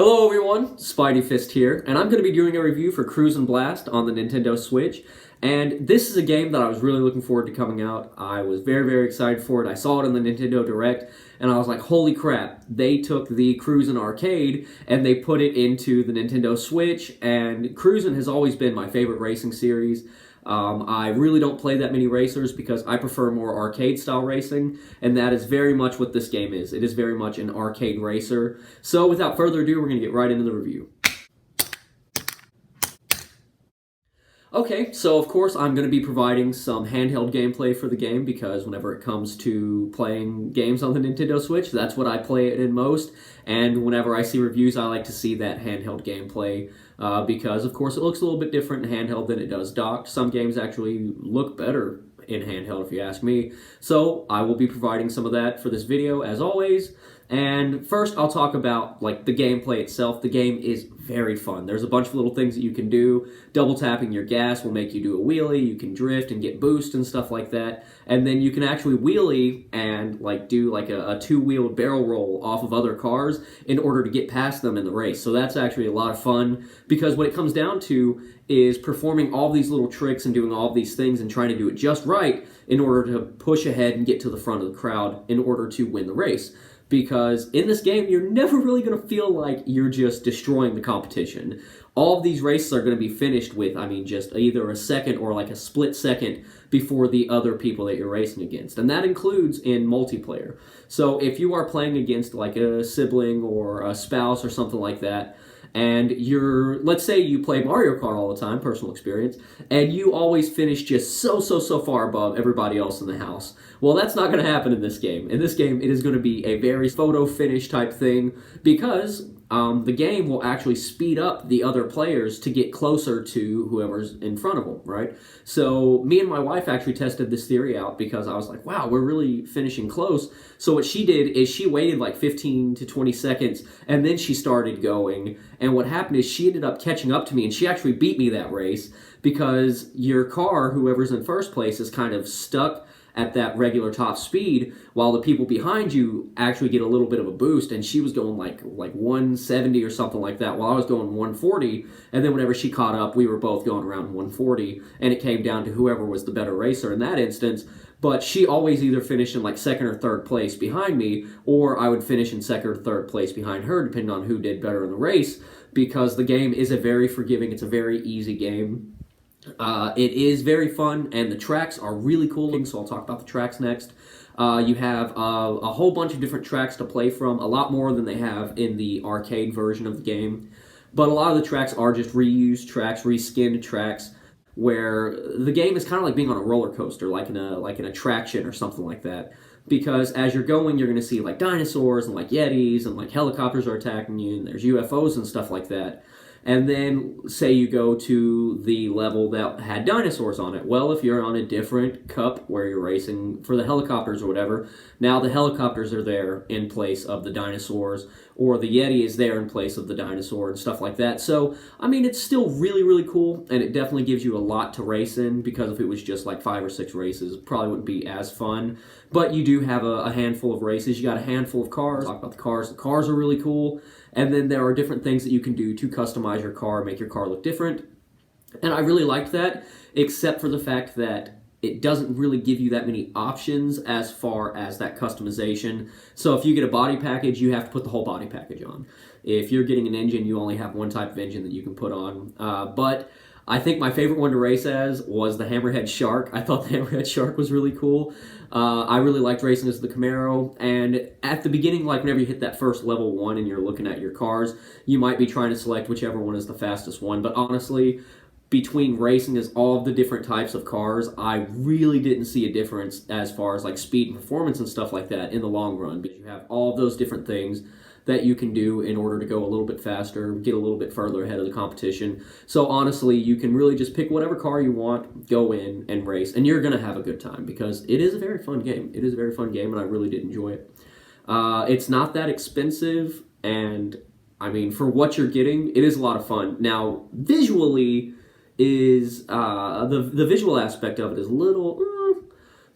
Hello everyone, Spidey Fist here, and I'm going to be doing a review for Cruis'n Blast on the Nintendo Switch. And this is a game that I was really looking forward to coming out. I was very excited for it. I saw it in the Nintendo Direct, and I was like, holy crap, they took the Cruis'n arcade and they put it into the Nintendo Switch, and Cruis'n has always been my favorite racing series. I really don't play that many racers because I prefer more arcade-style racing, and that is very much what this game is. It is very much an arcade racer. So without further ado, we're going to get right into the review. Okay, so of course I'm going to be providing some handheld gameplay for the game because whenever it comes to playing games on the Nintendo Switch, that's what I play it in most, and whenever I see reviews I like to see that handheld gameplay because of course it looks a little bit different in handheld than it does docked. Some games actually look better in handheld if you ask me, so I will be providing some of that for this video as always. And first, I'll talk about like the gameplay itself. The game is very fun. There's a bunch of little things that you can do. Double tapping your gas will make you do a wheelie. You can drift and get boost and stuff like that. And then you can actually wheelie and like do like a two-wheeled barrel roll off of other cars in order to get past them in the race. So that's actually a lot of fun because what it comes down to is performing all these little tricks and doing all these things and trying to do it just right in order to push ahead and get to the front of the crowd in order to win the race. Because in this game, you're never really going to feel like you're just destroying the competition. All of these races are going to be finished with, just either a second or like a split second before the other people that you're racing against. And that includes in multiplayer. So if you are playing against like a sibling or a spouse or something like that, and let's say you play Mario Kart all the time, personal experience, and you always finish just so far above everybody else in the house. Well, that's not going to happen in this game. In this game, it is going to be a very photo finish type thing because the game will actually speed up the other players to get closer to whoever's in front of them, right? So me and my wife actually tested this theory out because I was like, wow, we're really finishing close. So what she did is she waited like 15 to 20 seconds and then she started going. And what happened is she ended up catching up to me and she actually beat me that race because your car, whoever's in first place, is kind of stuck at that regular top speed while the people behind you actually get a little bit of a boost, and she was going like 170 or something like that while I was going 140, and then whenever she caught up we were both going around 140, and it came down to whoever was the better racer in that instance. But she always either finished in like second or third place behind me, or I would finish in second or third place behind her depending on who did better in the race, because the game is a very forgiving, it's a very easy game. It is very fun, and the tracks are really cool, so I'll talk about the tracks next. You have a whole bunch of different tracks to play from, a lot more than they have in the arcade version of the game. But a lot of the tracks are just reused tracks, reskinned tracks, where the game is kind of like being on a roller coaster, like in an attraction or something like that. Because as you're going, you're going to see like dinosaurs and like yetis and like helicopters are attacking you, and there's UFOs and stuff like that. And then, say you go to the level that had dinosaurs on it. Well, if you're on a different cup where you're racing for the helicopters or whatever, now the helicopters are there in place of the dinosaurs, or the Yeti is there in place of the dinosaur and stuff like that. So, it's still really cool, and it definitely gives you a lot to race in, because if it was just like 5 or 6 races, it probably wouldn't be as fun. But you do have a handful of races. You got a handful of cars. Talk about the cars. The cars are really cool. And then there are different things that you can do to customize your car, make your car look different. And I really liked that, except for the fact that it doesn't really give you that many options as far as that customization. So if you get a body package, you have to put the whole body package on. If you're getting an engine, you only have one type of engine that you can put on. But I think my favorite one to race as was the Hammerhead Shark. I thought the Hammerhead Shark was really cool. I really liked racing as the Camaro, and at the beginning, like whenever you hit that first level 1 and you're looking at your cars, you might be trying to select whichever one is the fastest one, but honestly, between racing as all of the different types of cars, I really didn't see a difference as far as like speed and performance and stuff like that in the long run, because you have all of those different things that you can do in order to go a little bit faster, get a little bit further ahead of the competition. So honestly, you can really just pick whatever car you want, go in and race, and you're going to have a good time because it is a very fun game. It is a very fun game, and I really did enjoy it. It's not that expensive, and for what you're getting, it is a lot of fun. Now, visually is the visual aspect of it is a little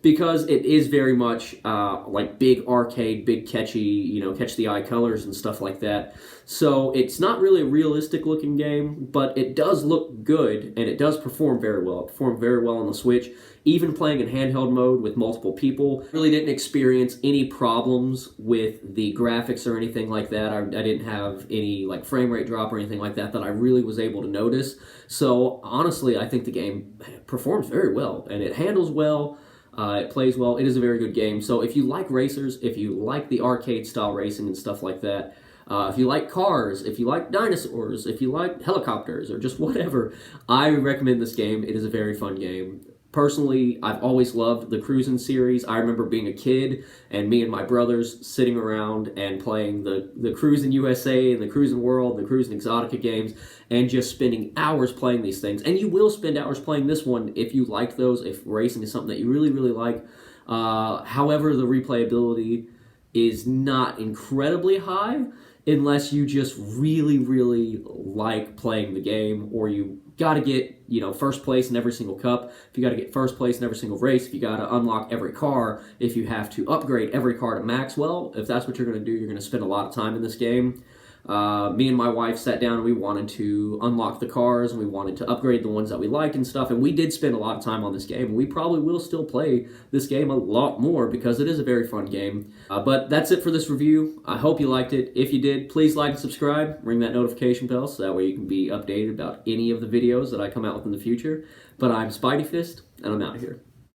because it is very much like big arcade, big catchy, catch the eye colors and stuff like that. So it's not really a realistic looking game, but it does look good and it does perform very well. It performed very well on the Switch. Even playing in handheld mode with multiple people, really didn't experience any problems with the graphics or anything like that. I didn't have any like frame rate drop or anything like that I really was able to notice. So honestly, I think the game performs very well and it handles well. It plays well. It is a very good game. So if you like racers, if you like the arcade style racing and stuff like that, if you like cars, if you like dinosaurs, if you like helicopters or just whatever, I recommend this game. It is a very fun game. Personally, I've always loved the Cruis'n series. I remember being a kid and me and my brothers sitting around and playing the Cruis'n USA and the Cruis'n World, the Cruis'n Exotica games, and just spending hours playing these things. And you will spend hours playing this one if you like those, if racing is something that you really, really like. However, the replayability is not incredibly high unless you just really, really like playing the game, or you got to get, first place in every single cup, if you got to get first place in every single race, if you got to unlock every car, if you have to upgrade every car to max, well, if that's what you're going to do, you're going to spend a lot of time in this game. Me and my wife sat down and we wanted to unlock the cars and we wanted to upgrade the ones that we liked and stuff, and we did spend a lot of time on this game. We probably will still play this game a lot more because it is a very fun game. But that's it for this review. I hope you liked it. If you did, please like and subscribe, ring that notification bell so that way you can be updated about any of the videos that I come out with in the future. But I'm Spidey Fist, and I'm out of here.